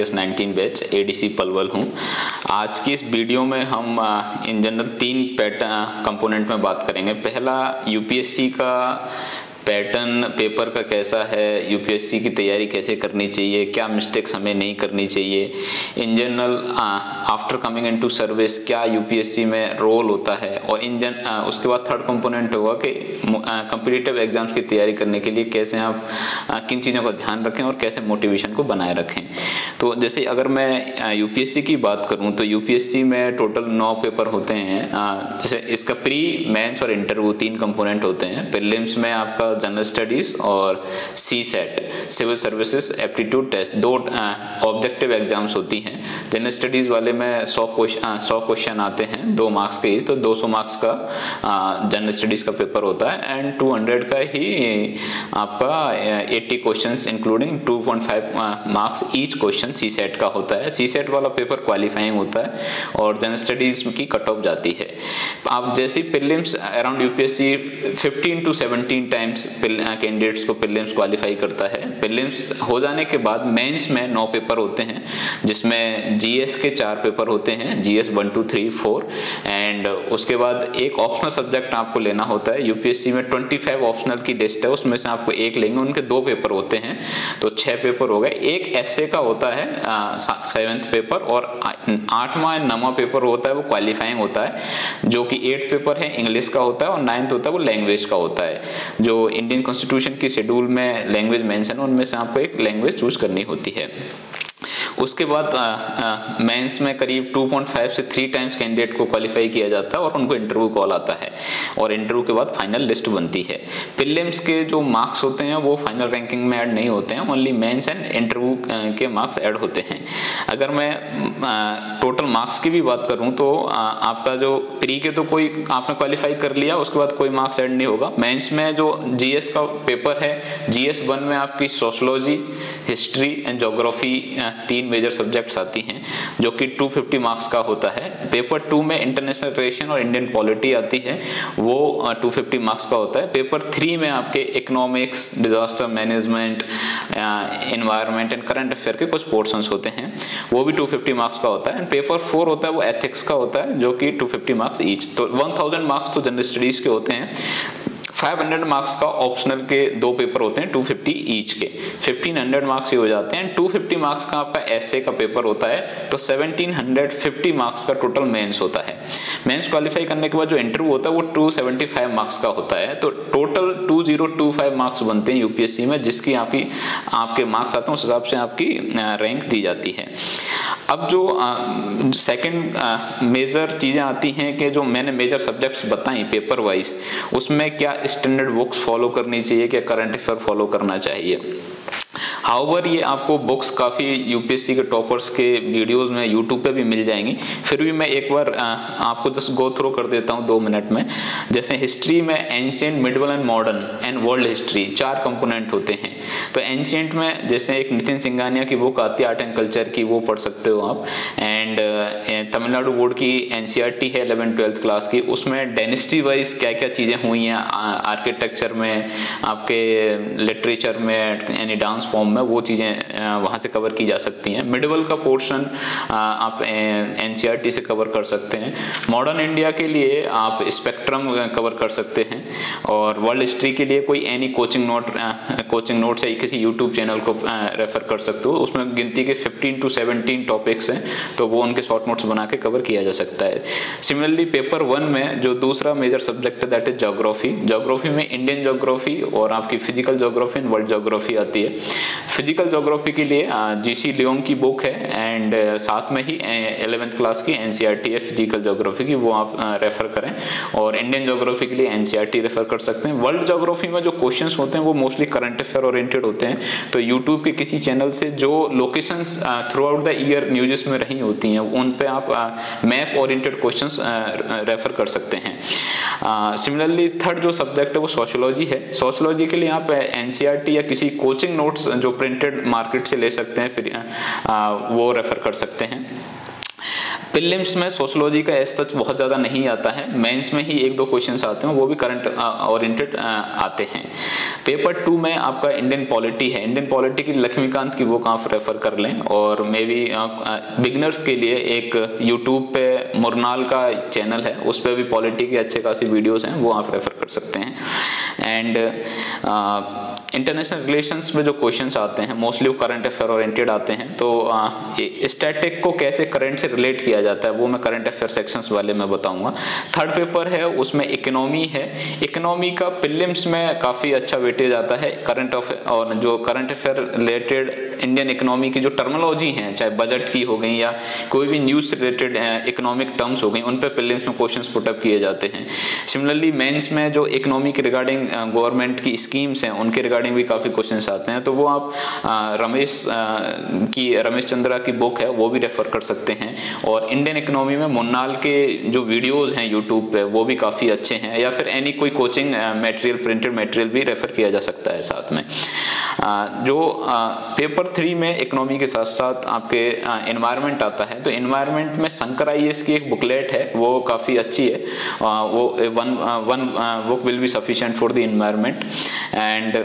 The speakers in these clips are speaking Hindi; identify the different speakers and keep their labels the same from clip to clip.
Speaker 1: IPS 19 बैच ADC पलवल हूँ। आज की इस वीडियो में हम इन जनरल 3 पैटर्न कंपोनेंट में बात करेंगे। पहला UPSC का पैटर्न पेपर का कैसा है, UPSC की तैयारी कैसे करनी चाहिए, क्या मिस्टेक्स हमें नहीं करनी चाहिए, in general after coming into service क्या UPSC में रोल होता है, और उसके बाद थर्ड कंपोनेंट होगा कि कॉम्पिटिटिव एग्जाम्स की तैयारी करने के लिए कैसे आप किन चीज़ों का ध्यान रखें और कैसे मोटिवेशन को बनाए रखें। तो जैसे अगर मैं UPSC की बात करूं तो UPSC में टोटल 9 पेपर होते हैं। जैसे इसका प्री, मेंस और इंटरव्यू 3 कंपोनेंट होते हैं। प्रीलिम्स में आपका जनरल स्टडीज और CSAT civil services aptitude test 2 objective exams होती हैं। जनरल स्टडीज वाले में 100 क्वेश्चन आते हैं 2 मार्क्स के, तो 200 मार्क्स का जनरल स्टडीज का पेपर होता है एंड 200 का ही आपका 80 questions including 2.5 marks each question CSAT का होता है। CSAT वाला पेपर क्वालिफाइंग होता है और जनरल स्टडीज की कट ऑफ जाती है। आप जैसे prelims around UPSC 15 to 17 times candidates को प्रीलिम्स क्वालिफाई करता है। प्रीलिम्स हो जाने के बाद मेंस में 9 पेपर होते हैं, जिसमें GS के 4 पेपर होते हैं, GS 1 2 3 4, एंड उसके बाद एक ऑप्शनल सब्जेक्ट आपको लेना होता है। UPSC में 25 ऑप्शनल की लिस्ट है, उसमें से आपको एक लेंगे, उनके 2 पेपर होते हैं, तो 6 पेपर हो गए। एक एस्से का होता है 7th पेपर, और 8वां 9वां पेपर होता है वो क्वालिफाइंग होता है, जो कि 8th पेपर है इंग्लिश का होता है, और 9th होता है वो लैंग्वेज का होता है। जो इंडियन कॉन्स्टिट्यूशन की शेड्यूल में लैंग्वेज मेंशन है, उनमें से आपको एक लैंग्वेज चूज करनी होती है। उसके बाद मेंस में करीब 2.5 से 3 टाइम्स कैंडिडेट को क्वालिफाई किया जाता है और उनको इंटरव्यू कॉल आता है, और इंटरव्यू के बाद फाइनल लिस्ट बनती है। प्रीलिम्स के जो मार्क्स होते हैं वो फाइनल रैंकिंग में ऐड नहीं होते हैं, ओनली मेंस एंड इंटरव्यू के मार्क्स ऐड होते हैं। अगर मैं टोटल मार्क्स की भी बात करूं तो आपका जो प्री के तो कोई आपने क्वालिफाई कर लिया, उसके बाद कोई मार्क्स ऐड नहीं होगा। मेंस में जो GS का पेपर है, GS 1 में आपकी sociology, history and geography 3 major subjects आती हैं, जो कि 250 मार्क्स का होता है। पेपर 2 में इंटरनेशनल रिलेशन और इंडियन पॉलिटी आती है, वो 250 मार्क्स का होता है। पेपर 3 में आपके economics, disaster management, environment and current affair के कुछ पोर्शंस होते हैं, वो भी 250 मार्क्स का होता है। एंड पेपर 4 होता है वो एथिक्स का होता है, जो कि 250 मार्क्स ईच। तो 1000 मार्क्स तो जनरल स्टडीज के होते हैं। 500 मार्क्स का ऑप्शनल के 2 पेपर होते हैं 250 ईच के, 1500 मार्क्स ही हो जाते हैं। 250 मार्क्स का आपका एस्से का पेपर होता है, तो 1750 मार्क्स का टोटल मेंस होता है। मेंस क्वालिफाई करने के बाद जो इंटरव्यू होता है वो 275 मार्क्स का होता है, तो टोटल 2025 मार्क्स बनते हैं UPSC में, जिसकी आपके मार्क्स आते हैं, उस हिसाब से आपकी रैंक दी जाती है। अब जो सेकंड मेजर चीज़ें आती हैं कि जो मैंने मेजर सब्जेक्ट्स बताई पेपर वाइज, उसमें क्या स्टैंडर्ड बुक्स फॉलो करनी चाहिए, क्या करंट अफेयर फॉलो करना चाहिए। हाउएवर ये आपको बुक्स काफ़ी UPSC के टॉपर्स के वीडियोस में YouTube पे भी मिल जाएंगी, फिर भी मैं एक बार आपको जस्ट गो थ्रू कर देता हूँ 2 मिनट में। जैसे हिस्ट्री में ancient, medieval and modern and world history 4 component होते हैं। तो एंशिएंट में जैसे एक नितिन सिंघानिया की बुक आती है आर्ट एंड कल्चर की, वो पढ़ सकते हो आप। एंड तमिलनाडु बोर्ड की NCERT है 11th-12th क्लास की, उसमें डायनेस्टी वाइज क्या क्या चीज़ें हुई हैं आर्किटेक्चर में, आपके लिटरेचर में, यानी डांस फॉर्म में, वो चीज़ें वहाँ से कवर की जा सकती हैं। मिडिवल का पोर्शन आप NCERT से कवर कर सकते हैं। मॉडर्न इंडिया के लिए आप स्पेक्ट्रम कवर कर सकते हैं, और वर्ल्ड हिस्ट्री के लिए कोई एनी कोचिंग नोट या किसी यूट्यूब चैनल को रेफर कर सकते हो। उसमें गिनती के 15 to 17 टॉपिक्स हैं, तो वो उनके शॉर्ट नोट्स बना के कवर किया जा सकता है। सिमिलरली पेपर 1 में जो दूसरा मेजर सब्जेक्ट है दैट इज ज्योग्राफी। ज्योग्राफी में इंडियन ज्योग्राफी और आपकी physical geography and world geography आती है। फिजिकल ज्योग्राफी के लिए GC लियोंग की बुक है, एंड साथ में ही 11th क्लास की NCERT है फिजिकल ज्योग्राफी की, वो आप रेफर करें। और इंडियन ज्योग्राफी के लिए NCERT रेफर कर सकते हैं। वर्ल्ड ज्योग्राफी में जो क्वेश्चंस होते हैं वो मोस्टली करंट अफेयर ओरिएंटेड होते हैं, तो यूट्यूब के किसी चैनल से जो locations through out the year news में रही होती हैं, उन पे आप मैप ओरिएंटेड क्वेश्चंस रेफर कर सकते हैं। सिमिलरली थर्ड जो सब्जेक्ट है वो सोशियोलॉजी है। सोशियोलॉजी के लिए आप NCERT या किसी कोचिंग नोट्स जो प्रिंटेड मार्केट से ले सकते हैं, फिर वो रेफर कर सकते हैं। प्रीलिम्स में सोशियोलॉजी का एज सच बहुत ज़्यादा नहीं आता है, मेंस में ही 1-2 क्वेश्चंस आते हैं, वो भी करंट ओरिएंटेड आते हैं। पेपर 2 में आपका इंडियन पॉलिटी है। इंडियन पॉलिटी की लक्ष्मीकांत की बुक आप रेफर कर लें, और मे बी बिगनर्स के लिए एक यूट्यूब पे मुरनाल का चैनल है, उस पर भी पॉलिटी के अच्छे खासी वीडियोस हैं, वो आप रेफर कर सकते हैं। एंड इंटरनेशनल रिलेशंस में जो क्वेश्चंस आते हैं मोस्टली वो करंट अफेयर ओरिएंटेड आते हैं। तो स्टैटिक को कैसे करंट से रिलेट किया जाता है वो मैं करंट अफेयर सेक्शंस वाले में बताऊंगा। थर्ड पेपर है, उसमें इकोनॉमी है। इकोनॉमी का प्रीलिम्स में काफ़ी अच्छा वेटेज आता है। करंट अफेयर और जो current affair related Indian economy की जो टर्मिनोलॉजी है, चाहे बजट की हो गई या कोई भी न्यूज़ रिलेटेड इकोनॉमिक टर्म्स हो गई, उन पर प्रीलिम्स में क्वेश्चंस पुटअप किए जाते हैं। सिमिलरली मेंस में जो इकोनॉमी के रिगार्डिंग गवर्नमेंट की स्कीम्स हैं उनके रिगार्डिंग भी काफ़ी क्वेश्चंस आते हैं, तो वो आप रमेश चंद्रा की बुक है वो भी रेफर कर सकते हैं। और इंडियन इकोनॉमी में मुन्नाल के जो वीडियोस हैं यूट्यूब पे वो भी काफ़ी अच्छे हैं, या फिर एनी कोई कोचिंग मटेरियल, प्रिंटेड मटेरियल भी रेफर किया जा सकता है साथ में। जो पेपर 3 में इकोनॉमी के साथ साथ आपके एनवायरनमेंट आता है, तो एनवायरनमेंट में शंकर IAS की एक बुकलेट है, वो काफ़ी अच्छी है। वो one book will be sufficient for the environment. And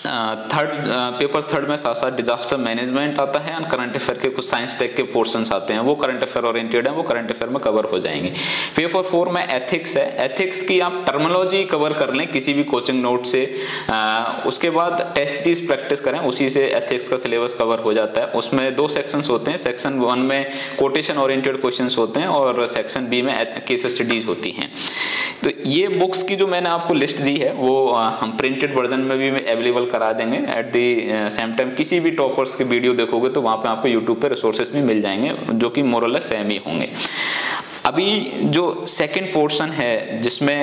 Speaker 1: paper third में साथ साथ डिजास्टर मैनेजमेंट आता है, और करंट अफेयर के कुछ साइंस टेक के पोर्शंस आते हैं, वो करंट अफेयर ओरिएंटेड है, वो करंट अफेयर में कवर हो जाएंगे। पेपर 4 में एथिक्स है। एथिक्स की आप टर्मिनोलॉजी कवर कर लें किसी भी कोचिंग नोट से, उसके बाद टेस्ट सीरीज प्रैक्टिस करें, उसी से एथिक्स का सिलेबस कवर हो जाता है। उसमें 2 सेक्शंस होते हैं, सेक्शन 1 में कोटेशन ओरिएंटेड क्वेश्चंस होते हैं और सेक्शन B में केस स्टडीज होती हैं। तो ये बुक्स की जो मैंने आपको लिस्ट दी है वो हम प्रिंटेड वर्जन में भी अवेलेबल करा देंगे। एट द सेम टाइम किसी भी टॉपर्स के वीडियो देखोगे तो वहाँ पे आपको यूट्यूब पे रिसोर्सेज भी मिल जाएंगे जो कि मोर और लेस सेम ही होंगे। अभी जो सेकंड पोर्शन है जिसमें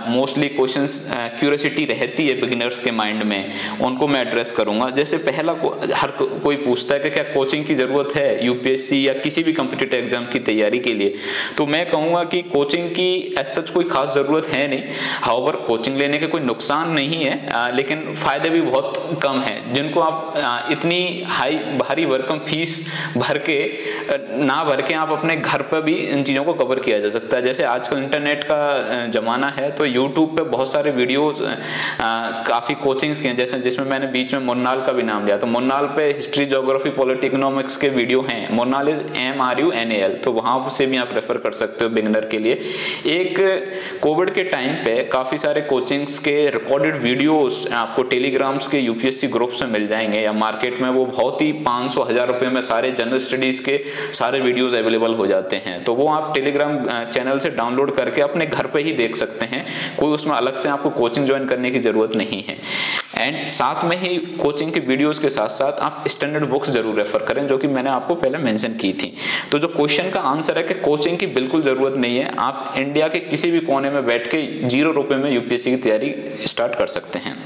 Speaker 1: मोस्टली क्वेश्चंस क्यूरियोसिटी रहती है बिगिनर्स के माइंड में, उनको मैं एड्रेस करूंगा। जैसे पहला हर कोई पूछता है कि क्या कोचिंग की ज़रूरत है यूपीएससी या किसी भी कॉम्पिटिटिव एग्जाम की तैयारी के लिए, तो मैं कहूँगा कि कोचिंग की एज सच कोई खास ज़रूरत है नहीं। हाउएवर कोचिंग लेने के कोई नुकसान नहीं है, लेकिन फ़ायदे भी बहुत कम हैं। जिनको आप इतनी भारी भरकम फीस भर के ना भर के आप अपने घर पर भी इन चीज़ों को कवर किया जा सकता है। जैसे आजकल इंटरनेट का ज़माना है, तो यूट्यूब पे बहुत सारे वीडियोस काफ़ी कोचिंग्स के हैं, जैसे जिसमें मैंने बीच में मुन्नाल का भी नाम लिया, तो मुन्नाल पे हिस्ट्री, ज्योग्राफी, पॉलिटी, इकोनॉमिक्स के वीडियो हैं। मुन्नाल इज MRUNAL, तो वहाँ से भी आप रेफर कर सकते हो बिगिनर के लिए। एक कोविड के टाइम पे काफ़ी सारे कोचिंग्स के रिकॉर्डेड वीडियोस आपको टेलीग्राम्स के यूपीएससी ग्रुप्स में मिल जाएंगे, या मार्केट में वो बहुत ही 500-1000 रुपये में सारे जनरल स्टडीज़ के सारे वीडियोज़ अवेलेबल हो जाते हैं। तो वो आप टेलीग्राम चैनल से डाउनलोड करके अपने घर पे ही देख सकते हैं, कोई उसमें अलग से आपको कोचिंग ज्वाइन करने की ज़रूरत नहीं है। एंड साथ में ही कोचिंग के वीडियोस के साथ साथ आप स्टैंडर्ड बुक्स जरूर रेफर करें, जो कि मैंने आपको पहले मेंशन की थी। तो जो क्वेश्चन का आंसर है कि कोचिंग की बिल्कुल ज़रूरत नहीं है, आप इंडिया के किसी भी कोने में बैठ के 0 रुपये में यूपीएससी की तैयारी स्टार्ट कर सकते हैं।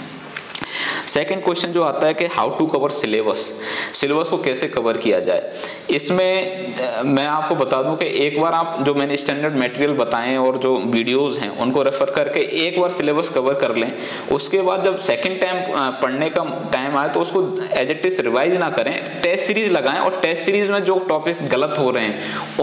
Speaker 1: सेकंड क्वेश्चन जो आता है कि हाउ टू कवर सिलेबस को कैसे कवर किया जाए। इसमें मैं आपको बता दूं कि एक बार आप जो मैंने स्टैंडर्ड मटेरियल बताएं और जो वीडियोस हैं उनको रेफर करके एक बार सिलेबस कवर कर लें। उसके बाद जब सेकंड टाइम पढ़ने का टाइम आए तो उसको एज इट इज रिवाइज ना करें, टेस्ट सीरीज लगाएं, और टेस्ट सीरीज में जो टॉपिक्स गलत हो रहे हैं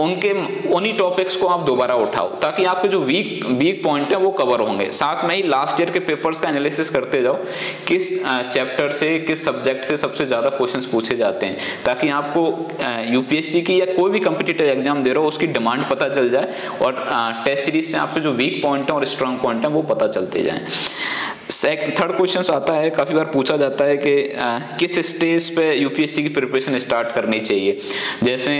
Speaker 1: उन्हीं टॉपिक्स को आप दोबारा उठाओ, ताकि आपके जो वीक पॉइंट है वो कवर होंगे। साथ में ही लास्ट ईयर के पेपर्स का एनालिसिस करते जाओ, किस चैप्टर से, किस सब्जेक्ट से सबसे ज्यादा क्वेश्चंस पूछे जाते हैं, ताकि आपको यूपीएससी की या कोई भी कॉम्पिटिटिव एग्जाम दे रहे हो उसकी डिमांड पता चल जाए, और टेस्ट सीरीज से आपके जो वीक पॉइंट है और स्ट्रांग पॉइंट है वो पता चलते जाएं। थर्ड क्वेश्चन आता है, काफ़ी बार पूछा जाता है कि किस स्टेज पे यूपीएससी की प्रिपरेशन स्टार्ट करनी चाहिए। जैसे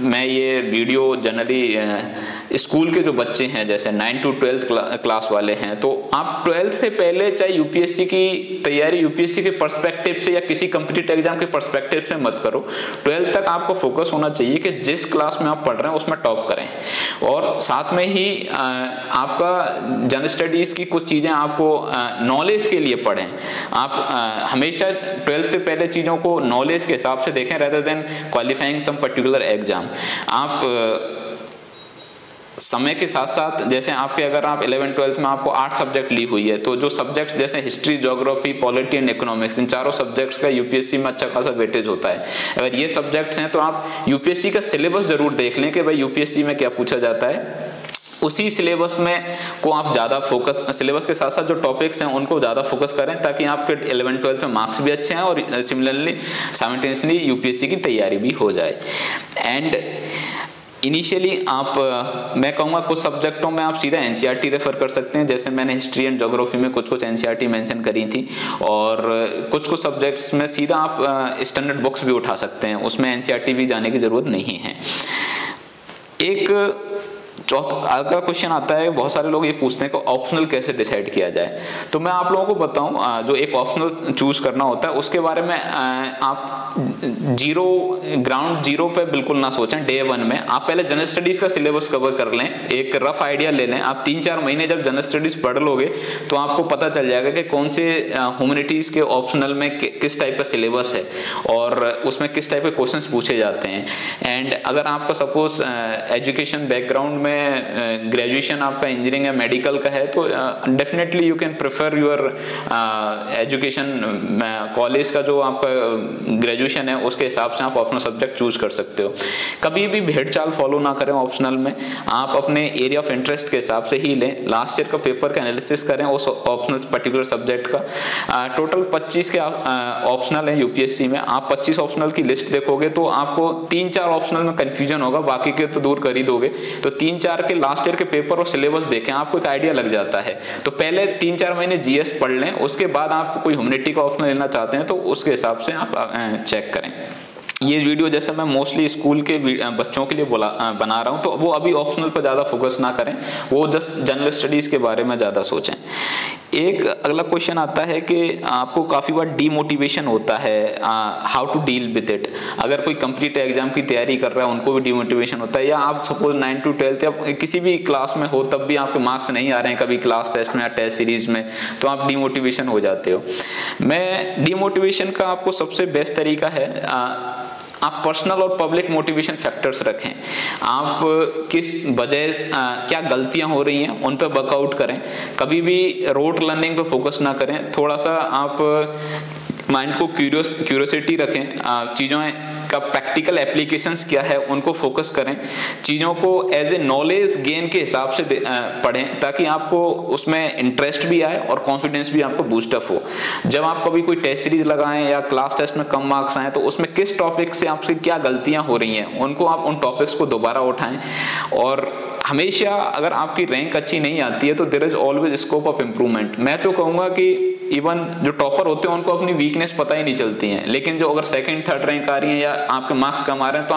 Speaker 1: मैं ये वीडियो जनरली स्कूल के जो बच्चे हैं, जैसे 9 to 12 क्लास वाले हैं, तो आप 12th से पहले चाहे यूपीएससी की तैयारी यूपीएससी के पर्सपेक्टिव से या किसी कॉम्पिटिटिव एग्जाम के पर्सपेक्टिव से मत करो। 12th तक आपको फोकस होना चाहिए कि जिस क्लास में आप पढ़ रहे हैं उसमें टॉप करें, और साथ में ही आपका जनरल स्टडीज़ की कुछ चीज़ें आपको नॉलेज के लिए पढ़ें। आप हमेशा 12th से पहले चीज़ों को नॉलेज के हिसाब से देखें, rather than qualifying some particular exam. आप समय के साथ साथ जैसे आपके अगर आप 11-12 में आपको 8 सब्जेक्ट ली हुई है, तो जो सब्जेक्ट्स जैसे history, geography, polity and economics, इन चारों सब्जेक्ट्स का यूपीएससी में अच्छा खासा वेटेज होता है। अगर ये सब्जेक्ट्स हैं तो आप यूपीएससी का सिलेबस जरूर देख लें कि भाई यूपीएससी में क्या पूछा जाता है, उसी सिलेबस में को आप ज़्यादा फोकस, सिलेबस के साथ साथ जो टॉपिक्स हैं उनको ज़्यादा फोकस करें, ताकि आपके 11-12 में मार्क्स भी अच्छे हैं और सिमिलरली साइमल्टेनियसली यूपीएससी की तैयारी भी हो जाए। एंड इनिशियली आप मैं कहूँगा कुछ सब्जेक्टों में आप सीधा एनसीईआरटी रेफर कर सकते हैं, जैसे मैंने हिस्ट्री एंड ज्योग्राफी में कुछ एनसीईआरटी मेंशन करी थी, और कुछ सब्जेक्ट्स में सीधा आप स्टैंडर्ड बुक्स भी उठा सकते हैं, उसमें एनसीईआरटी भी जाने की ज़रूरत नहीं है। एक अगला क्वेश्चन आता है, बहुत सारे लोग ये पूछते हैं कि ऑप्शनल कैसे डिसाइड किया जाए। तो मैं आप लोगों को बताऊं, जो एक ऑप्शनल चूज करना होता है उसके बारे में आप ग्राउंड जीरो पे बिल्कुल ना सोचें। डे 1 में आप पहले जनरल स्टडीज का सिलेबस कवर कर लें, एक रफ आइडिया ले लें। आप 3-4 महीने जब जनरल स्टडीज पढ़ लोगे तो आपको पता चल जाएगा कि कौन से ह्यूमैनिटीज के ऑप्शनल में किस टाइप का सिलेबस है और उसमें किस टाइप के क्वेश्चंस पूछे जाते हैं। एंड अगर आपका सपोज एजुकेशन बैकग्राउंड में ग्रेजुएशन आपका इंजीनियरिंग या मेडिकल का है, तो definitely you can prefer your education, college का जो आपका ग्रेजुएशन है उसके हिसाब से आप अपना सब्जेक्ट चूज कर सकते हो। कभी भी भेड़ चाल फॉलो ना करें ऑप्शनल में, आप अपने एरिया ऑफ इंटरेस्ट के हिसाब से ही लें। लास्ट ईयर का पेपर का एनालिसिस करें उस ऑप्शनल पर्टिकुलर सब्जेक्ट का। टोटल 25 के ऑप्शनल है यूपीएससी में। आप 25 ऑप्शनल की लिस्ट देखोगे तो आपको 3-4 ऑप्शनल में कंफ्यूजन होगा, बाकी के तो दूर कर ही दोगे। तो 3-4 के लास्ट ईयर के पेपर और सिलेबस देखें, आपको एक आइडिया लग जाता है। तो पहले 3-4 महीने जीएस पढ़ लें, उसके बाद आप कोई ह्यूमैनिटी का ऑप्शनल लेना चाहते हैं तो उसके हिसाब से आप चेक करें। ये वीडियो जैसे मैं मोस्टली स्कूल के बच्चों के लिए बना रहा हूँ, तो वो अभी ऑप्शनल पर ज़्यादा फोकस ना करें, वो जस्ट जनरल स्टडीज़ के बारे में ज़्यादा सोचें। एक अगला क्वेश्चन आता है कि आपको काफ़ी बार डीमोटिवेशन होता है, how to deal with it. अगर कोई कंप्लीट एग्जाम की तैयारी कर रहा है उनको भी डीमोटिवेशन होता है, या आप सपोज 9 to 12 या किसी भी क्लास में हो तब भी आपके मार्क्स नहीं आ रहे हैं कभी क्लास टेस्ट में या टेस्ट सीरीज में, तो आप डीमोटिवेशन हो जाते हो। मैं डीमोटिवेशन का आपको सबसे बेस्ट तरीका है, आप पर्सनल और पब्लिक मोटिवेशन फैक्टर्स रखें। आप किस वजह क्या गलतियां हो रही हैं उन पर वर्कआउट करें। कभी भी रोट लर्निंग पे फोकस ना करें, थोड़ा सा आप माइंड को क्यूरियोसिटी रखें, चीज़ों का प्रैक्टिकल एप्लीकेशंस क्या है उनको फोकस करें, चीज़ों को एज ए नॉलेज गेन के हिसाब से पढ़ें, ताकि आपको उसमें इंटरेस्ट भी आए और कॉन्फिडेंस भी आपको बूस्टअप हो। जब आप कभी कोई टेस्ट सीरीज लगाएं या क्लास टेस्ट में कम मार्क्स आए, तो उसमें किस टॉपिक से आपसे क्या गलतियां हो रही हैं उनको आप उन टॉपिक्स को दोबारा उठाएं। और हमेशा अगर आपकी रैंक अच्छी नहीं आती है तो there is always scope of improvement. मैं तो कहूँगा कि इवन जो टॉपर होते हैं उनको अपनी वीकनेस पता ही नहीं चलती है, लेकिन जो अगर 2nd-3rd रैंक आ रही है या आपके मार्क्स कम आ रहे हैं, तो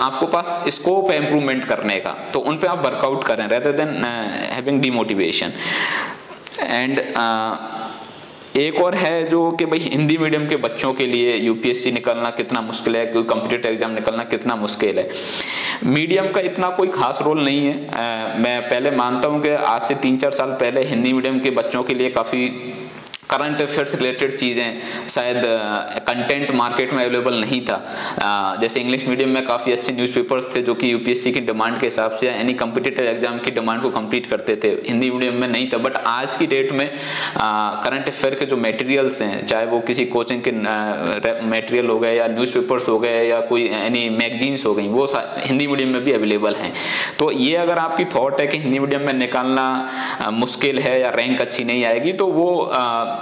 Speaker 1: आपको पास स्कोप है इम्प्रूवमेंट करने का, तो उन पे आप वर्कआउट करें rather than having demotivation. And एक और है जो कि भाई हिंदी मीडियम के बच्चों के लिए यूपीएससी निकलना कितना मुश्किल है, कोई कॉम्पिटिटिव एग्जाम निकलना कितना मुश्किल है। मीडियम का इतना कोई खास रोल नहीं है। मैं पहले मानता हूं कि आज से 3-4 साल पहले हिंदी मीडियम के बच्चों के लिए काफ़ी करंट अफेयर्स रिलेटेड चीज़ें शायद कंटेंट मार्केट में अवेलेबल नहीं था। जैसे इंग्लिश मीडियम में काफ़ी अच्छे न्यूज़पेपर्स थे जो कि यूपीएससी की डिमांड के हिसाब से एनी कम्पिटिटिव एग्जाम की डिमांड को कंप्लीट करते थे, हिंदी मीडियम में नहीं था। बट आज की डेट में करंट अफेयर के जो मटेरियल्स हैं, चाहे वो किसी कोचिंग के मटेरियल हो गए या न्यूज़पेपर्स हो गए या कोई एनी मैगजीन्स हो गई, वो हिंदी मीडियम में भी अवेलेबल हैं। तो ये अगर आपकी थॉट है कि हिंदी मीडियम में निकालना मुश्किल है या रैंक अच्छी नहीं आएगी, तो वो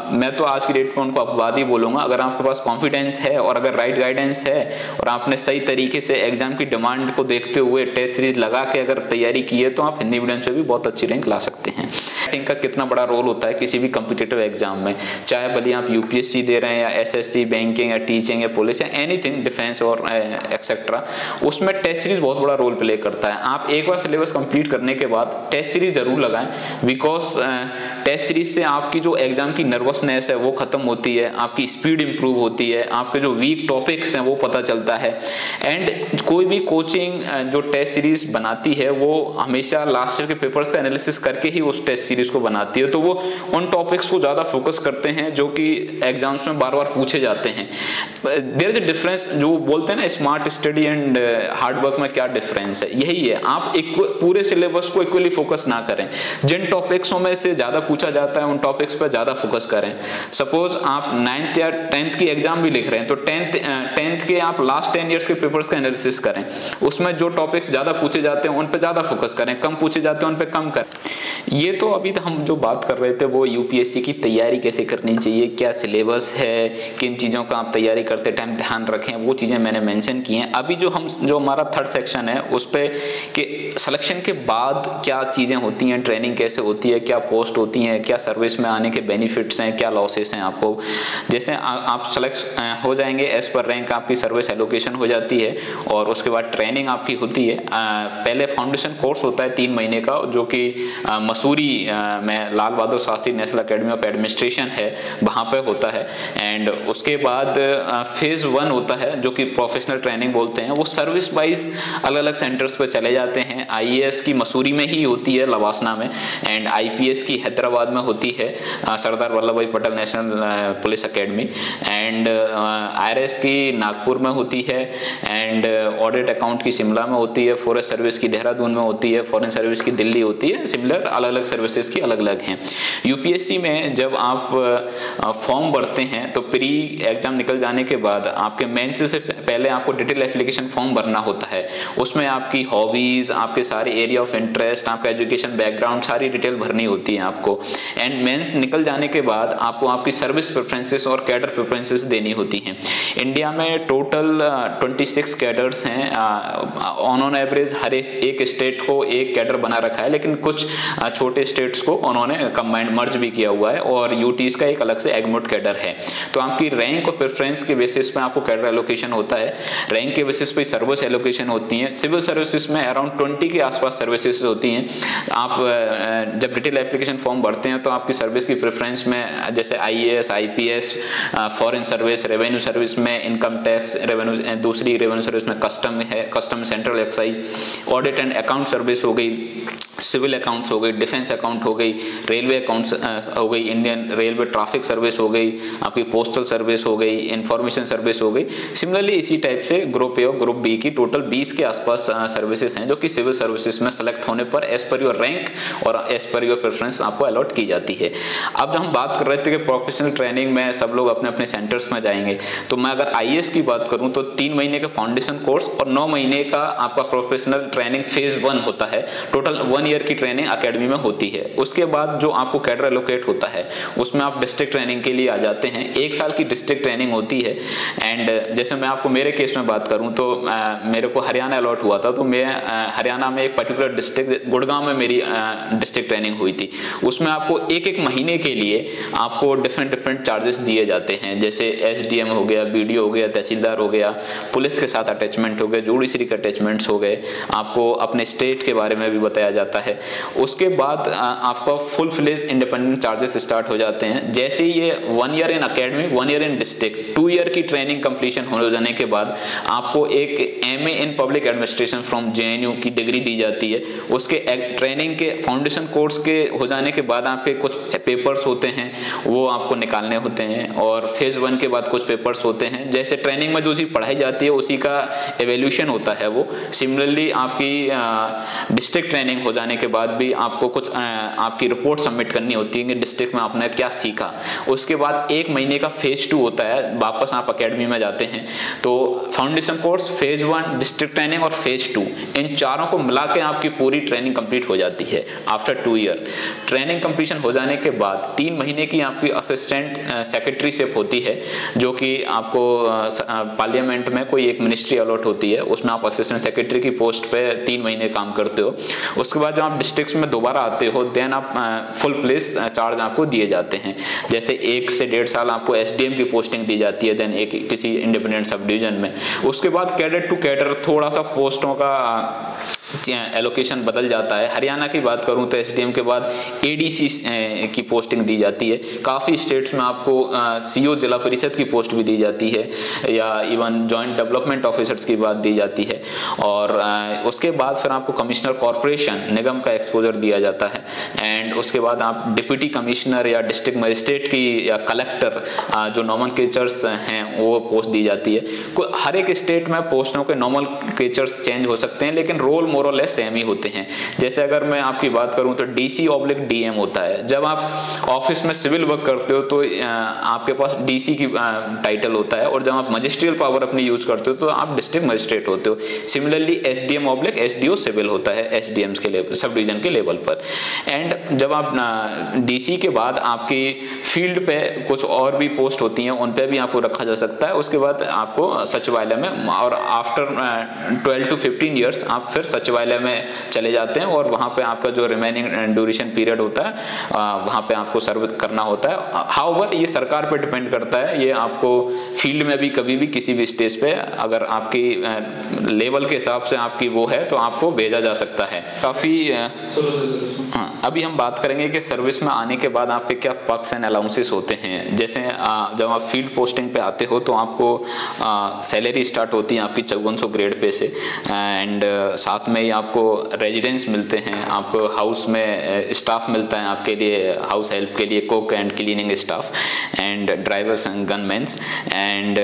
Speaker 1: मैं तो आज की डेट में उनको अपवाद ही बोलूंगा। अगर आपके पास कॉन्फिडेंस है और अगर राइट गाइडेंस है और आपने सही तरीके से एग्जाम की डिमांड को देखते हुए टेस्ट सीरीज लगा के अगर तैयारी की है, तो आप हिंदी मीडियम से भी बहुत अच्छी रैंक ला सकते हैं। राइटिंग का कितना बड़ा रोल होता है किसी भी कॉम्पिटिटिव एग्जाम में, चाहे भले आप यूपीएससी दे रहे हैं या एसएससी, बैंकिंग या टीचिंग या पुलिस या एनीथिंग, डिफेंस और एक्सेट्रा, उसमें टेस्ट सीरीज बहुत बड़ा रोल प्ले करता है। आप एक बार सिलेबस कंप्लीट करने के बाद टेस्ट सीरीज जरूर लगाएं, बिकॉज टेस्ट सीरीज से आपकी जो एग्जाम की नर्वसनेस है वो खत्म होती है, आपकी स्पीड इंप्रूव होती है, आपके जो वीक टॉपिक्स हैं वो पता चलता है। एंड कोई भी कोचिंग जो टेस्ट सीरीज बनाती है वो हमेशा लास्ट ईयर के पेपर्स का एनालिसिस करके ही उस टेस्ट सीरीज को बनाती है, तो वो उन टॉपिक्स को ज़्यादा फोकस करते हैं जो कि एग्जाम्स में बार बार पूछे जाते हैं। देयर इज अ डिफरेंस, जो बोलते हैं ना smart study and hard work में क्या डिफरेंस है, यही है। आप पूरे सिलेबस को इक्वली फोकस ना करें, जिन टॉपिक्सों में से ज़्यादा पूछा जाता है उन टॉपिक्स पर ज़्यादा फोकस करें। सपोज आप 9th या 10th की एग्जाम भी लिख रहे हैं, तो 10th के आप लास्ट 10 ईयर्स के पेपर्स का एनालिसिस करें, उसमें जो टॉपिक्स ज़्यादा पूछे जाते हैं उन पर ज़्यादा फोकस करें, कम पूछे जाते हैं उन पर कम करें। ये तो अभी हम जो बात कर रहे थे वो यूपीएससी की तैयारी कैसे करनी चाहिए, क्या सिलेबस है, किन चीज़ों का आप तैयारी करते टाइम ध्यान रखें, वो चीज़ें मैंने मेंशन की हैं। अभी जो हमारा थर्ड सेक्शन है उस पे कि सिलेक्शन के बाद क्या चीज़ें होती हैं, ट्रेनिंग कैसे होती है, क्या पोस्ट होती हैं, क्या सर्विस में आने के बेनिफिट्स हैं, क्या लॉसेस हैं आपको। जैसे आप सेलेक्ट हो जाएंगे एज पर रैंक, आपकी सर्विस एलोकेशन हो जाती है और उसके बाद ट्रेनिंग आपकी होती है। पहले फाउंडेशन कोर्स होता है 3 महीने का, जो कि मसूरी में Lal Bahadur Shastri national academy of administration है, वहाँ पे होता है। एंड उसके बाद फेज 1 होता है जो कि प्रोफेशनल ट्रेनिंग बोलते हैं, वो सर्विस वाइज अलग अलग सेंटर्स पे चले जाते हैं। आईएएस की मसूरी में ही होती है लवासना में, एंड आईपीएस की हैदराबाद में होती है सरदार वल्लभ भाई Patel national police academy, and IRS की नागपुर में होती है, एंड ऑडिट अकाउंट की शिमला में होती है, फॉरेस्ट सर्विस की देहरादून में होती है, फॉरेन सर्विस की दिल्ली होती है। सिमिलर अलग अलग सर्विसेज की अलग अलग हैं। यूपीएससी में जब आप फॉर्म भरते हैं तो प्री एग्जाम निकल जाने के बाद आपके मेंस से पहले आपको डिटेल एप्लीकेशन फॉर्म भरना होता है। उसमें आपकी हॉबीज, आपके सारे एरिया ऑफ इंटरेस्ट, आपका एजुकेशन बैकग्राउंड, सारी डिटेल भरनी होती है आपको। एंड मेंस निकल जाने के बाद आपको आपकी सर्विस प्रेफरेंसेस और कैडर प्रेफरेंसेस देनी होती हैं। इंडिया में टोटल 26 कैडर्स हैं। ऑन एवरेज हर एक स्टेट को एक कैडर बना रखा है, लेकिन कुछ छोटे स्टेट्स को उन्होंने कंबाइंड मर्ज भी किया हुआ है, और यूटीज का एक अलग से एग्मोट कैडर है। तो आपकी रैंक और प्रेफरेंस के बेसिस पे आपको कैडर एलोकेशन होता है। रैंक के बेसिस पे सर्विस एलोकेशन होती है। सिविल सर्विसेज में अराउंड 20 के आसपास सर्विसेज होती हैं। आप जब डिटेल एप्लीकेशन फॉर्म भरते हैं तो आपकी सर्विस की प्रेफरेंस में जैसे IAS, IPS, foreign service, revenue service में इनकम टैक्स रेवेन्यू, दूसरी रेवेन्यू सर्विस में कस्टम है, custom central excise, audit and account service हो गई, सिविल अकाउंट्स हो गई, डिफेंस अकाउंट हो गई, रेलवे अकाउंट्स हो गई, इंडियन रेलवे ट्रैफिक सर्विस हो गई, आपकी पोस्टल सर्विस हो गई, इंफॉर्मेशन सर्विस हो गई। सिमिलरली इसी टाइप से ग्रुप ए और ग्रुप बी की टोटल 20 के आसपास सर्विसेज हैं जो कि सिविल सर्विसेज में सेलेक्ट होने पर एज पर योर रैंक और एज पर योर प्रेफरेंस आपको अलॉट की जाती है। अब हम बात कर रहे थे कि प्रोफेशनल ट्रेनिंग में सब लोग अपने अपने सेंटर्स में जाएंगे, तो मैं अगर आईएएस की बात करूं तो 3 महीने का फाउंडेशन कोर्स और 9 महीने का आपका प्रोफेशनल ट्रेनिंग फेज 1 होता है। टोटल 1 ईयर की ट्रेनिंग एकेडमी में होती है। उसके बाद जो आपको कैडर एलोकेट होता है उसमें आप डिस्ट्रिक्ट ट्रेनिंग के लिए आ जाते हैं। 1 साल की डिस्ट्रिक्ट ट्रेनिंग होती है। एंड जैसे मैं आपको मेरे केस में बात करूं तो मेरे को हरियाणा अलॉट हुआ था, तो मैं हरियाणा में एक पर्टिकुलर डिस्ट्रिक्ट गुड़गांव में मेरी डिस्ट्रिक्ट ट्रेनिंग हुई थी। उसमें आपको एक महीने के लिए आपको डिफरेंट चार्जेस दिए जाते हैं, जैसे एसडीएम हो गया, बीडीओ हो गया, तहसीलदार हो गया, पुलिस के साथ अटैचमेंट हो गए, जुडिशरी के अटैचमेंट्स हो गए, आपको अपने स्टेट के बारे में भी बताया जाता है। उसके बाद आपका full fledge independent charges start हो जाते हैं। जैसे ये 1 year in academy, 1 year in district, 2 year की ट्रेनिंग कंप्लीशन हो जाने के बाद आपको एक MA in public administration from JNU की डिग्री दी जाती है। उसके ट्रेनिंग के फाउंडेशन कोर्स के हो जाने के बाद आपके कुछ पेपर्स होते हैं वो आपको निकालने होते हैं, और फेज 1 के बाद कुछ पेपर्स होते हैं। जैसे ट्रेनिंग में जो चीज़ पढ़ाई जाती है उसी का एवेल्यूशन होता है वो। सिमिलरली आपकी डिस्ट्रिक्ट ट्रेनिंग हो जाने के बाद भी आपको कुछ आपकी रिपोर्ट सबमिट करनी होती है कि डिस्ट्रिक्ट में आपने क्या सीखा। उसके बाद 1 महीने का फेज 2 होता है, वापस आप अकेडमी में जाते हैं। तो foundation course, phase 1, district training और फेज 2, इन चारों को मिला के आपकी पूरी ट्रेनिंग कंप्लीट हो जाती है आफ्टर 2 ईयर। ट्रेनिंग कंप्लीशन हो जाने के बाद 3 महीने की आपकी असिस्टेंट सेक्रेटरीशिप होती है, जो कि आपको पार्लियामेंट में कोई एक मिनिस्ट्री अलॉट होती है, उसमें आप असिस्टेंट सेक्रेटरी की पोस्ट पे 3 महीने काम करते हो। उसके बाद जब आप डिस्ट्रिक्ट्स में दोबारा आते हो देन आप फुल प्लेस चार्ज आपको दिए जाते हैं। जैसे 1 से 1.5 साल आपको एसडीएम की पोस्टिंग दी जाती है, देन एक किसी इंडिपेंडेंट सब डिवीजन में। उसके बाद कैडर टू कैडर थोड़ा सा पोस्टों का एलोकेशन बदल जाता है। हरियाणा की बात करूं तो एसडीएम के बाद एडीसी की पोस्टिंग दी जाती है। काफ़ी स्टेट्स में आपको सीओ जिला परिषद की पोस्ट भी दी जाती है, या इवन जॉइंट डेवलपमेंट ऑफिसर्स की बात दी जाती है। और उसके बाद फिर आपको कमिश्नर कॉरपोरेशन निगम का एक्सपोजर दिया जाता है। एंड उसके बाद आप डिप्टी कमिश्नर या डिस्ट्रिक्ट मजिस्ट्रेट की या कलेक्टर जो नॉमनक्लेचर्स हैं वो पोस्ट दी जाती है। हर एक स्टेट में पोस्टों के नॉमनक्लेचर्स चेंज हो सकते हैं, लेकिन रोल मोर और लेस सेम ही होते हैं। जैसे अगर मैं आपकी बात करूं तो DC/DM होता है। जब आप ऑफिस में सिविल वर्क करते हो तो आपके पास DC की टाइटल होता है, और जब आप मजिस्ट्रियल पावर अपनी यूज करते हो तो आप डिस्ट्रिक्ट मजिस्ट्रेट होते हो। सिमिलरली SDM/SDO सिविल होता है SDMs के लेवल, सब डिवीजन के लेवल पर। एंड जब आप DC के बाद आपकी फील्ड पे कुछ और भी पोस्ट होती हैं, उन पे भी आपको रखा जा सकता है। उसके बाद आपको सचिवालय में, और आफ्टर 12 to 15 ईयर्स आप फिर सचिवालय में चले जाते हैं, और वहाँ पे आपका जो रिमेनिंग ड्यूरेशन पीरियड होता है वहाँ पे आपको सर्व करना होता है। हाउएवर ये सरकार पे डिपेंड करता है, ये आपको फील्ड में भी कभी भी किसी भी स्टेज पे अगर आपकी लेवल के हिसाब से आपकी वो है तो आपको भेजा जा सकता है। काफ़ी हाँ, अभी हम बात करेंगे कि सर्विस में आने के बाद आपके क्या पर्क्स एंड अलाउंसेस होते हैं। जैसे जब आप फील्ड पोस्टिंग पे आते हो तो आपको सैलरी स्टार्ट होती है आपकी 5400 ग्रेड पे से, एंड साथ में ही आपको रेजिडेंस मिलते हैं, आपको हाउस में स्टाफ मिलता है आपके लिए, हाउस हेल्प के लिए cook and cleaning staff and drivers and gunmen. And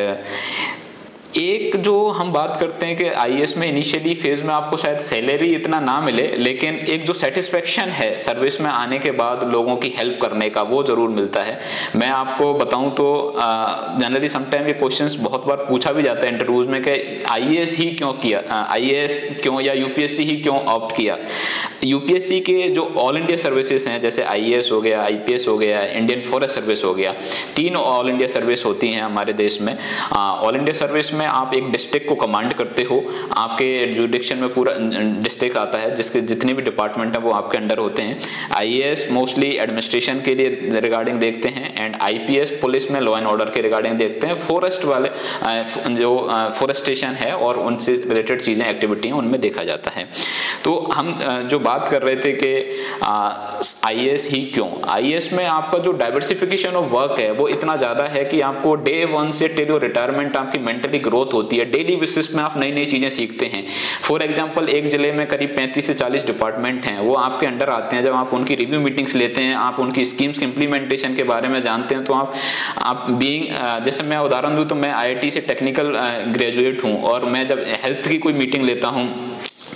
Speaker 1: एक जो हम बात करते हैं कि आईएएस में इनिशियली फेज में आपको शायद सैलरी इतना ना मिले, लेकिन एक जो सेटिस्फेक्शन है सर्विस में आने के बाद लोगों की हेल्प करने का, वो जरूर मिलता है। मैं आपको बताऊं तो जनरली समटाइम ये क्वेश्चंस बहुत बार पूछा भी जाता है इंटरव्यूज में कि आईएएस ही क्यों किया, आईएएस क्यों या यूपीएससी ही क्यों ऑप्ट किया। यूपीएससी के जो ऑल इंडिया सर्विसेज हैं, जैसे आईएएस हो गया, आईपीएस हो गया, इंडियन फॉरेस्ट सर्विस हो गया, 3 ऑल इंडिया सर्विस होती हैं हमारे देश में। ऑल इंडिया सर्विस में आप एक डिस्ट्रिक्ट को कमांड करते हो, आपके जुरिडिक्शन में पूरा डिस्ट्रिक्ट आता है, जिसके जितने भी डिपार्टमेंट हैं वो आपके अंडर होते हैं। आईएएस मोस्टली एडमिनिस्ट्रेशन के लिए रिगार्डिंग देखते हैं, एंड आईपीएस पुलिस में लॉ एंड ऑर्डर के रिगार्डिंग देखते हैं। फॉरेस्ट वाले जो फॉरेस्टेशन है और उनसे रिलेटेड चीजें एक्टिविटी हैं उनमें देखा जाता है। तो हम जो बात कर रहे थे कि आईएएस ही क्यों, आईएएस में आपका जो डाइवर्सिफिकेशन ऑफ वर्क है वो इतना ज्यादा है कि आपको डे 1 से टिल योर रिटायरमेंट आपकी मेंटली ग्रोथ होती है। डेली बेसिस में आप नई नई चीजें सीखते हैं। फॉर एग्जांपल एक जिले में करीब 35 से 40 डिपार्टमेंट हैं, वो आपके अंडर आते हैं। जब आप उनकी रिव्यू मीटिंग्स लेते हैं, आप उनकी स्कीम्स के इंप्लीमेंटेशन के बारे में जानते हैं, तो आप बीइंग, जैसे मैं उदाहरण दूं तो मैं आईआईटी से टेक्निकल ग्रेजुएट हूं, और मैं जब हेल्थ की कोई मीटिंग लेता हूं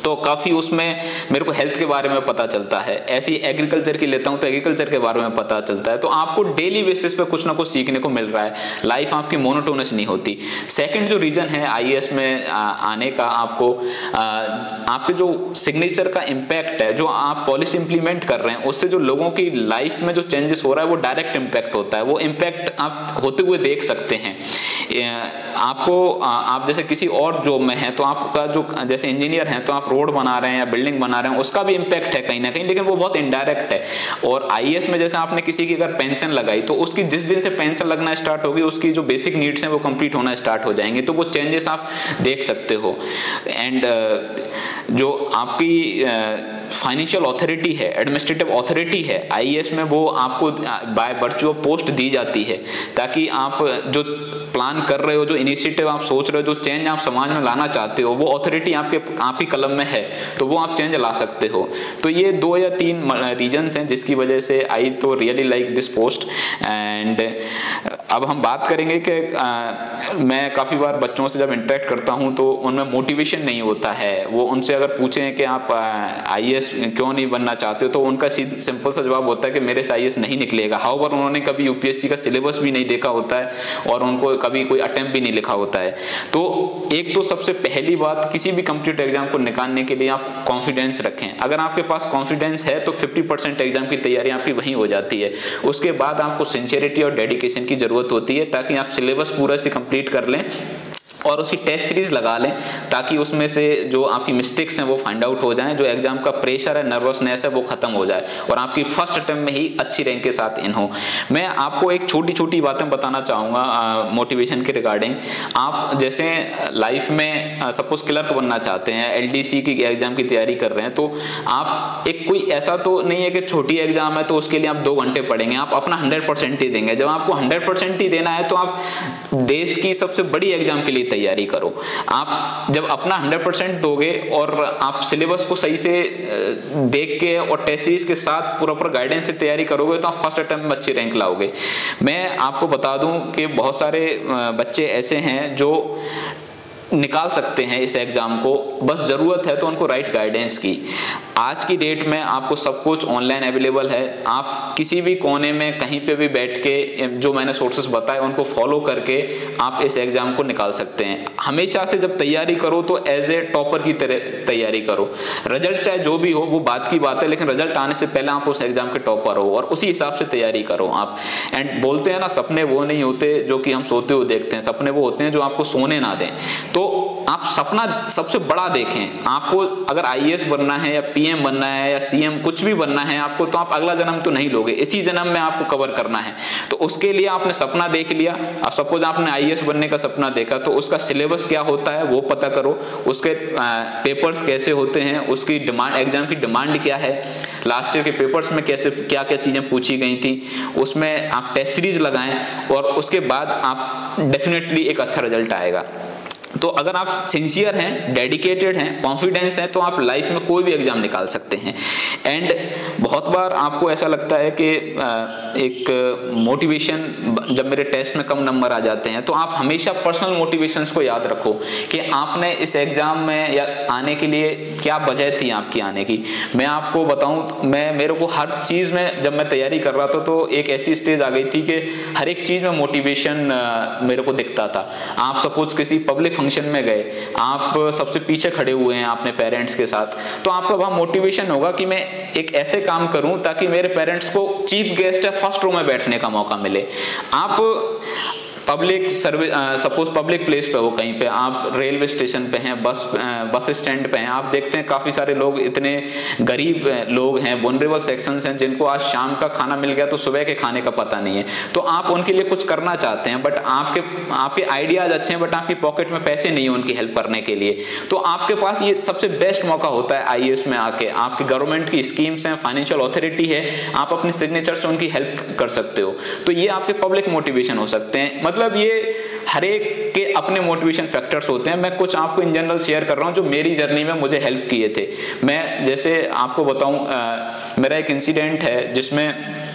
Speaker 1: तो काफ़ी उसमें मेरे को हेल्थ के बारे में पता चलता है। ऐसी एग्रीकल्चर की लेता हूं तो एग्रीकल्चर के बारे में पता चलता है। तो आपको डेली बेसिस पे कुछ ना कुछ सीखने को मिल रहा है, लाइफ आपकी मोनोटोनस नहीं होती। सेकंड जो रीजन है आईएएस में आने का, आपको आपके जो सिग्नेचर का इम्पैक्ट है, जो आप पॉलिसी इंप्लीमेंट कर रहे हैं, उससे जो लोगों की लाइफ में जो चेंजेस हो रहा है वो डायरेक्ट इम्पैक्ट होता है। वो इम्पैक्ट आप होते हुए देख सकते हैं। आपको आप जैसे किसी और जॉब में हैं तो आपका जो, जैसे इंजीनियर हैं तो आप रोड बना रहे हैं या बिल्डिंग बना रहे हैं, उसका भी इम्पैक्ट है कहीं ना कहीं, लेकिन वो बहुत इनडायरेक्ट है। और आईएएस में जैसे आपने किसी की अगर पेंशन लगाई तो उसकी जिस दिन से पेंशन लगना स्टार्ट होगी, उसकी जो बेसिक नीड्स हैं वो कंप्लीट होना स्टार्ट हो जाएंगे। तो वो चेंजेस आप देख सकते हो। एंड जो आपकी फाइनेंशियल अथॉरिटी है, एडमिनिस्ट्रेटिव अथॉरिटी है आईएएस में, वो आपको बाय वर्च्यू ऑफ पोस्ट दी जाती है, ताकि आप जो प्लान कर रहे हो, जो इनिशिएटिव आप सोच रहे हो, जो चेंज आप समाज में लाना चाहते हो, वो अथॉरिटी आपकी कलम में है, तो वो आप चेंज ला सकते हो। तो ये 2 या 3 रीजंस हैं जिसकी वजह से आई तो really like this post. And अब हम बात करेंगे कि मैं काफ़ी बार बच्चों से जब इंटरेक्ट करता हूं तो उनमें मोटिवेशन नहीं होता है। वो उनसे अगर पूछें कि आप आईएएस क्यों नहीं बनना चाहते हो, तो उनका सिंपल सा जवाब होता है कि मेरे से आईएएस नहीं निकलेगा। हाउएवर उन्होंने कभी यूपीएससी का सिलेबस भी नहीं देखा होता है, और उनको कभी कोई अटेम्प्ट भी नहीं लिखा होता है। तो एक तो सबसे पहली बात, किसी भी कॉम्पिटिटिव एग्जाम को निकालने के लिए आप कॉन्फिडेंस रखें। अगर आपके पास कॉन्फिडेंस है तो 50% एग्जाम की तैयारी आपकी वहीं हो जाती है। उसके बाद आपको सिंसियरिटी और डेडिकेशन की जरूरत होती है, ताकि आप सिलेबस पूरा से कंप्लीट कर लें और उसकी टेस्ट सीरीज लगा लें ताकि उसमें से जो आपकी मिस्टेक्स हैं वो फाइंड आउट हो जाएं, जो एग्जाम का प्रेशर है, नर्वसनेस है, वो खत्म हो जाए और आपकी फर्स्ट अटेम्प्ट में ही अच्छी रैंक के साथ इन हो। मैं आपको एक छोटी छोटी बातें बताना चाहूँगा मोटिवेशन के रिगार्डिंग। आप जैसे लाइफ में सपोज क्लर्क बनना चाहते हैं, LDC की एग्जाम की तैयारी कर रहे हैं, तो आप एक कोई ऐसा तो नहीं है कि छोटी एग्जाम है तो उसके लिए आप 2 घंटे पढ़ेंगे, आप अपना 100% ही देंगे। जब आपको 100% ही देना है तो आप देश की सबसे बड़ी एग्जाम के लिए तैयारी करो। आप जब अपना 100% दोगे और आप सिलेबस को सही से देख के और टेस्ट सीरीज के साथ प्रॉपर गाइडेंस से तैयारी करोगे तो आप फर्स्ट अटेम्प्ट में अच्छी रैंक लाओगे। मैं आपको बता दूं कि बहुत सारे बच्चे ऐसे हैं जो निकाल सकते हैं इस एग्जाम को, बस जरूरत है तो उनको राइट गाइडेंस की। आज की डेट में आपको सब कुछ ऑनलाइन अवेलेबल है, आप किसी भी कोने में कहीं पे भी बैठ के जो मैंने सोर्सेस बताए उनको फॉलो करके आप इस एग्जाम को निकाल सकते हैं। हमेशा से जब तैयारी करो तो एज ए टॉपर की तरह तैयारी करो। रिजल्ट चाहे जो भी हो वो बात की बात है, लेकिन रिजल्ट आने से पहले आप उस एग्जाम के टॉपर हो और उसी हिसाब से तैयारी करो आप। एंड बोलते हैं ना, सपने वो नहीं होते जो कि हम सोते हुए देखते हैं, सपने वो होते हैं जो आपको सोने ना दें। तो आप सपना सबसे बड़ा देखें। आपको अगर IAS बनना है या PM बनना है या CM कुछ भी बनना है आपको, तो आप अगला जन्म तो नहीं लोगे, इसी जन्म में आपको कवर करना है। तो उसके लिए आपने सपना देख लिया। अब सपोज आपने IAS बनने का सपना देखा तो उसका सिलेबस क्या होता है वो पता करो, उसके पेपर्स कैसे होते हैं, उसकी डिमांड, एग्जाम की डिमांड क्या है, लास्ट ईयर के पेपर्स में कैसे क्या क्या चीजें पूछी गई थी, उसमें आप टेस्ट सीरीज लगाएं और उसके बाद आप डेफिनेटली एक अच्छा रिजल्ट आएगा। तो अगर आप सिंसियर हैं, डेडिकेटेड हैं, कॉन्फिडेंस हैं, तो आप लाइफ में कोई भी एग्जाम निकाल सकते हैं। एंड बहुत बार आपको ऐसा लगता है कि एक मोटिवेशन, जब मेरे टेस्ट में कम नंबर आ जाते हैं, तो आप हमेशा पर्सनल मोटिवेशंस को याद रखो कि आपने इस एग्जाम में या आने के लिए क्या वजह थी आपकी आने की। मैं आपको बताऊं, मेरे को हर चीज में जब मैं तैयारी कर रहा था तो एक ऐसी स्टेज आ गई थी कि हर एक चीज में मोटिवेशन मेरे को दिखता था। आप सपोज किसी पब्लिक फंक्शन में गए, आप सबसे पीछे खड़े हुए हैं अपने पेरेंट्स के साथ, तो आपका वहां मोटिवेशन होगा कि मैं एक ऐसे काम करूं ताकि मेरे पेरेंट्स को चीफ गेस्ट या फर्स्ट रो में बैठने का मौका मिले। आप public service, suppose public place पे हो, कहीं पे आप रेलवे स्टेशन पे हैं, बस स्टैंड पे हैं, आप देखते हैं काफी सारे लोग, इतने गरीब लोग हैं, वनरेबल सेक्शंस हैं, जिनको आज शाम का खाना मिल गया तो सुबह के खाने का पता नहीं है। तो आप उनके लिए कुछ करना चाहते हैं, बट आपके आइडियाज अच्छे हैं, बट आपकी पॉकेट में पैसे नहीं है उनकी हेल्प करने के लिए। तो आपके पास ये सबसे बेस्ट मौका होता है IAS में आके, आपकी गवर्नमेंट की स्कीम्स हैं, फाइनेंशियल ऑथोरिटी है, आप अपने सिग्नेचर से उनकी हेल्प कर सकते हो। तो ये आपके पब्लिक मोटिवेशन हो सकते हैं। मतलब ये हर एक के अपने मोटिवेशन फैक्टर्स होते हैं। मैं कुछ आपको इन जनरल शेयर कर रहा हूं जो मेरी जर्नी में मुझे हेल्प किए थे। मैं जैसे आपको बताऊं, मेरा एक इंसिडेंट है जिसमें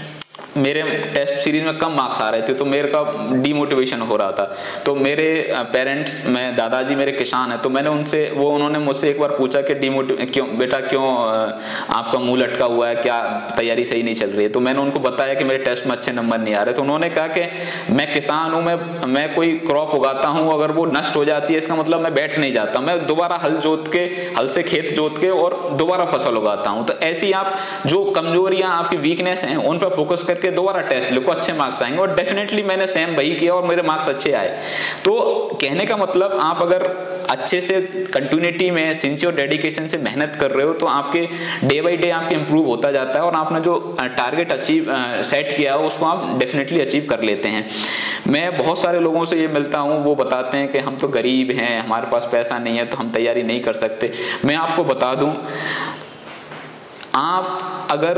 Speaker 1: मेरे टेस्ट सीरीज में कम मार्क्स आ रहे थे, तो मेरे का डीमोटिवेशन हो रहा था। तो मेरे पेरेंट्स, मैं दादाजी मेरे किसान हैं, तो मैंने उन्होंने मुझसे एक बार पूछा कि क्यों बेटा, क्यों आपका मुंह लटका हुआ है, क्या तैयारी सही नहीं चल रही है? तो मैंने उनको बताया कि मेरे टेस्ट में अच्छे नंबर नहीं आ रहे। तो उन्होंने कहा कि मैं किसान हूँ, मैं कोई क्रॉप उगाता हूँ, अगर वो नष्ट हो जाती है इसका मतलब मैं बैठ नहीं जाता, मैं दोबारा हल से खेत जोत के और दोबारा फसल उगाता हूँ। तो ऐसी आप जो कमजोरियां, आपकी वीकनेस हैं, उन पर फोकस करके दोबारा टेस्ट लिखो, अच्छे मार्क्स आएंगे। और डेफिनेटली मैंने सेम वही किया और मेरे मार्क्स अच्छे आए। तो कहने का मतलब, आप अगर अच्छे से कंटिन्यूटी में सिंसियर डेडिकेशन से मेहनत कर रहे हो तो आपके डे बाय डे आपके इंप्रूव होता जाता है और आपने जो टारगेट सेट किया है उसको आप डेफिनेटली अचीव कर लेते हैं। मैं बहुत सारे लोगों से ये मिलता हूँ, वो बताते हैं कि हम तो गरीब हैं, हमारे पास पैसा नहीं है, तो हम तैयारी नहीं कर सकते। मैं आपको बता दूं, आप अगर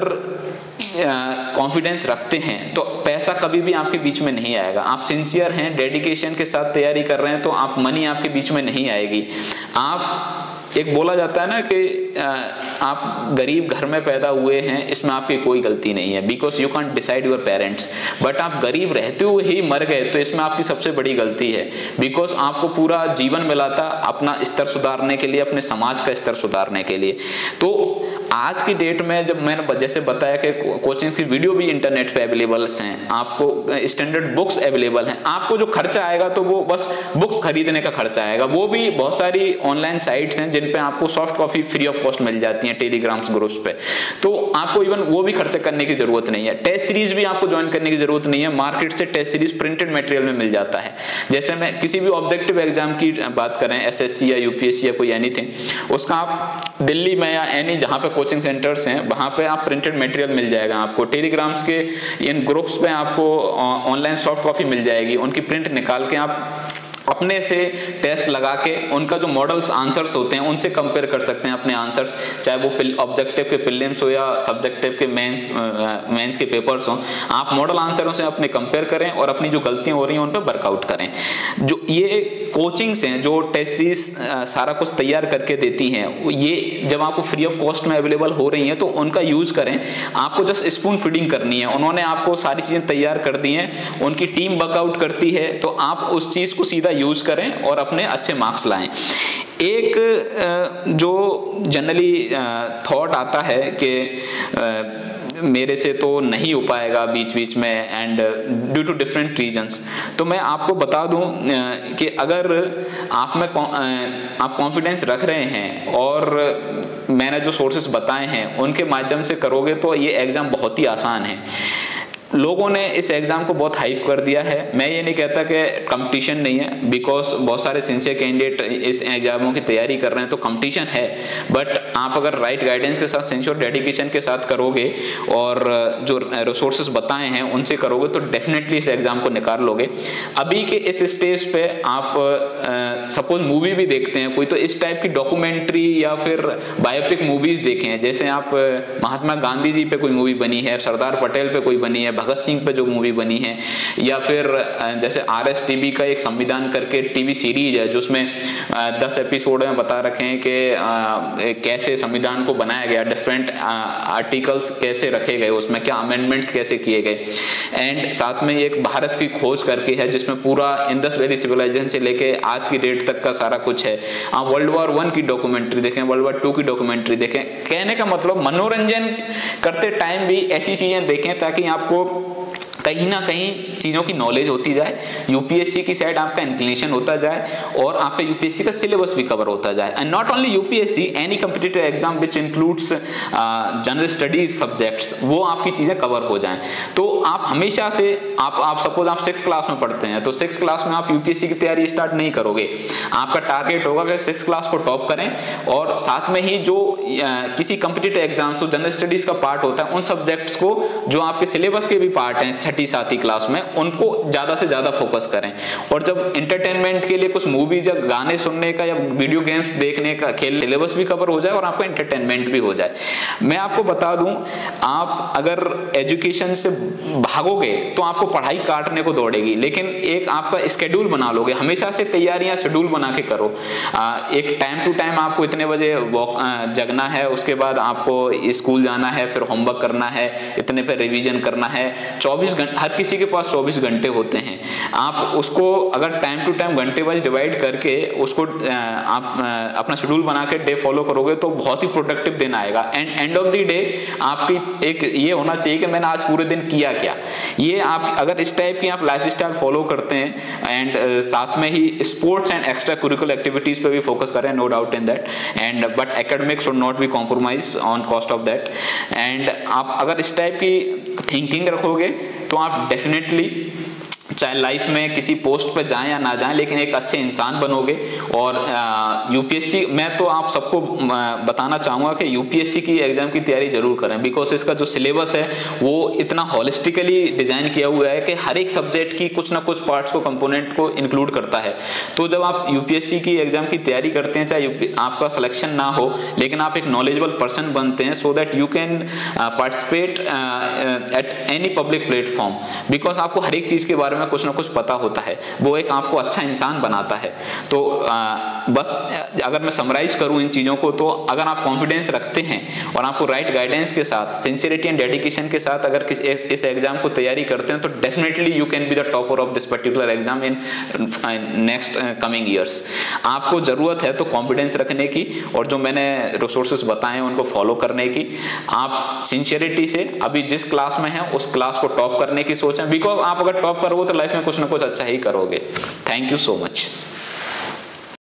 Speaker 1: कॉन्फिडेंस रखते हैं तो पैसा कभी भी आपके बीच में नहीं आएगा। आप सिंसियर हैं, डेडिकेशन के साथ तैयारी कर रहे हैं तो आप मनी आपके बीच में नहीं आएगी। आप, एक बोला जाता है ना कि आप गरीब घर में पैदा हुए हैं, इसमें आपकी कोई गलती नहीं है, because you can't decide your parents. But आप गरीब रहते हुए ही मर गए तो इसमें आपकी सबसे बड़ी गलती है, बिकॉज आपको पूरा जीवन मिला था अपना स्तर सुधारने के लिए, अपने समाज का स्तर सुधारने के लिए। तो आज की डेट में, जब मैंने जैसे बताया कि कोचिंग की वीडियो भी इंटरनेट पे अवेलेबल हैं, आपको स्टैंडर्ड बुक्स अवेलेबल हैं, आपको जो खर्चा आएगा तो वो बस बुक्स खरीदने का खर्चा आएगा। वो भी बहुत सारी ऑनलाइन साइट्स हैं जिन पे आपको soft copy free of cost मिल जाती है टेलीग्राम्स ग्रुप्स पे, तो आपको इवन वो भी खर्चा करने की जरूरत नहीं है। टेस्ट सीरीज भी आपको ज्वाइन करने की जरूरत नहीं है, मार्केट से टेस्ट सीरीज प्रिंटेड मटेरियल में मिल जाता है। जैसे मैं किसी भी ऑब्जेक्टिव एग्जाम की बात करें, एसएससी या यूपीएससी या कोई एनीथिंग, उसका आप दिल्ली में या एनी जहां पे कोचिंग सेंटर्स हैं वहां पे आप प्रिंटेड मटेरियल मिल जाएगा आपको। टेलीग्राम्स के इन ग्रुप्स पे आपको ऑनलाइन सॉफ्ट कॉपी मिल जाएगी, उनकी प्रिंट निकाल के आप अपने से टेस्ट लगा के उनका जो मॉडल्स आंसर्स होते हैं उनसे कंपेयर कर सकते हैं अपने आंसर्स, चाहे वो ऑब्जेक्टिव के प्रीलिम्स हो या सब्जेक्टिव के मेंस के पेपर्स हो। आप मॉडल आंसरों से अपने कंपेयर करें और अपनी जो गलतियां हो रही हैं उन पर वर्कआउट करें। जो ये कोचिंग्स हैं जो टेस्ट सीरीज सारा कुछ तैयार करके देती हैं, ये जब आपको फ्री ऑफ कॉस्ट में अवेलेबल हो रही हैं तो उनका यूज करें। आपको जस्ट स्पून फीडिंग करनी है, उन्होंने आपको सारी चीजें तैयार कर दी हैं, उनकी टीम वर्कआउट करती है, तो आप उस चीज को सीधा यूज करें और अपने अच्छे मार्क्स लाएं। एक जो जनरली थॉट आता है कि मेरे से तो नहीं हो पाएगा बीच बीच में and due to different reasons, तो मैं आपको बता दूं कि अगर आप कॉन्फिडेंस रख रहे हैं और मैंने जो सोर्सेस बताए हैं उनके माध्यम से करोगे तो ये एग्जाम बहुत ही आसान है। लोगों ने इस एग्जाम को बहुत हाइप कर दिया है। मैं ये नहीं कहता कि कंपटीशन नहीं है, बिकॉज बहुत सारे सिंसियर कैंडिडेट इस एग्जामों की तैयारी कर रहे हैं, तो कंपटीशन है। बट आप अगर राइट गाइडेंस के साथ, सिंसियर डेडिकेशन के साथ करोगे और जो रिसोर्सेज बताए हैं उनसे करोगे तो डेफिनेटली इस एग्जाम को निकाल लोगे। अभी के इस स्टेज पे आप सपोज मूवी भी देखते हैं कोई, तो इस टाइप की डॉक्यूमेंट्री या फिर बायोपिक मूवीज देखें, जैसे आप महात्मा गांधी जी पे कोई मूवी बनी है, सरदार पटेल पे कोई बनी है, भगत सिंह पे जो मूवी बनी है, या फिर जैसे RSTV का एक संविधान करके टीवी सीरीज है जो उसमें 10 एपिसोड में बता रखे हैं कि कैसे संविधान को बनाया गया, डिफरेंट आर्टिकल्स कैसे रखे गए, उसमें क्या अमेंडमेंट्स कैसे किए गए। एंड साथ में एक भारत की खोज करके है जिसमें पूरा इंडस वैली सिविलाइजेशन से लेके आज की डेट तक का सारा कुछ है। आप World War I की डॉक्यूमेंट्री देखें, World War II की डॉक्यूमेंट्री देखें। कहने का मतलब मनोरंजन करते टाइम भी ऐसी चीजें देखें ताकि आपको कहीं ना कहीं चीज़ों की नॉलेज होती जाए, यूपीएससी की साइड आपका इंक्लिनेशन होता जाए और आपका यूपीएससी का सिलेबस भी कवर होता जाए। And not only UPSC, any competitive exam which includes general studies subjects, वो आपकी चीज़ें कवर हो जाएं। तो आप हमेशा से आप सपोज आप 6th क्लास में पढ़ते हैं तो 6th क्लास में आप यूपीएससी की तैयारी स्टार्ट नहीं करोगे। आपका टारगेट होगा कि 6th क्लास को टॉप करें और साथ में ही जो किसी कॉम्पिटिटिव एग्जाम्स, जनरल स्टडीज का पार्ट होता है, उन सब्जेक्ट्स को जो आपके सिलेबस के भी पार्ट हैं 6ठी 7वीं क्लास में, उनको ज्यादा से ज्यादा फोकस करें। और जब एंटरटेनमेंट के लिए कुछ मूवीज या गाने सुनने का या वीडियो गेम्स देखने का, खेल, सिलेबस भी कवर हो जाए और आपका एंटरटेनमेंट भी हो जाए। मैं आपको बता दूं, आप अगर एजुकेशन से भागोगे तो आपको पढ़ाई काटने को दौड़ेगी, लेकिन एक आपका स्केड्यूल बना लोगे, हमेशा से तैयारियां शेड्यूल बना के करो। एक टाइम टू टाइम आपको इतने बजे जगना है, उसके बाद आपको स्कूल जाना है, फिर होमवर्क करना है, इतने पे रिवीजन करना है। 24 घंटे, हर किसी के पास 24 घंटे होते हैं। आप उसको अगर टाइम टू टाइम घंटे वाइज डिवाइड करके उसको आप अपना शेड्यूल बना के डे फॉलो करोगे तो बहुत ही प्रोडक्टिव दिन आएगा। And end of the day आपकी एक ये होना चाहिए कि मैंने आज पूरे दिन किया क्या। ये आप अगर इस टाइप की आप लाइफस्टाइल फॉलो करते हैं एंड साथ में ही sports and extra curricular activities पे भी फोकस करें, no doubt in that, and but academics should not be compromise on cost of that. And आप अगर इस टाइप की थिंकिंग रखोगे तो आप डेफिनेटली चाहे लाइफ में किसी पोस्ट पे जाएं या ना जाएं, लेकिन एक अच्छे इंसान बनोगे। और यूपीएससी, मैं तो आप सबको बताना चाहूँगा कि यूपीएससी की एग्जाम की तैयारी जरूर करें, बिकॉज इसका जो सिलेबस है वो इतना हॉलिस्टिकली डिजाइन किया हुआ है कि हर एक सब्जेक्ट की कुछ ना कुछ पार्ट्स को, कंपोनेंट को इंक्लूड करता है। तो जब आप यूपीएससी की एग्जाम की तैयारी करते हैं, चाहे आपका सिलेक्शन ना हो, लेकिन आप एक नॉलेजेबल पर्सन बनते हैं, so that you can participate at any public platform, because आपको हर एक चीज के बारे में कुछ ना कुछ पता होता है। वो एक आपको अच्छा इंसान बनाता है। तो बस अगर मैं समराइज करूं इन चीजों को, तो अगर आप कॉन्फिडेंस रखते हैं और आपको राइट गाइडेंस के साथ, सिंसियरिटी एंड डेडिकेशन के साथ अगर इस एग्जाम को तैयारी करते हैं, तो definitely you can be the topper of this particular exam in next coming years. आपको जरूरत है तो कॉन्फिडेंस रखने की, और जो मैंने रिसोर्सेस बताए हैं उनको फॉलो करने की। आप सिंसियरिटी से अभी जिस क्लास में हैं उस क्लास को टॉप करने की सोचें, बिकॉज आप अगर टॉप करोगे तो लाइफ में कुछ ना कुछ अच्छा ही करोगे। Thank you so much.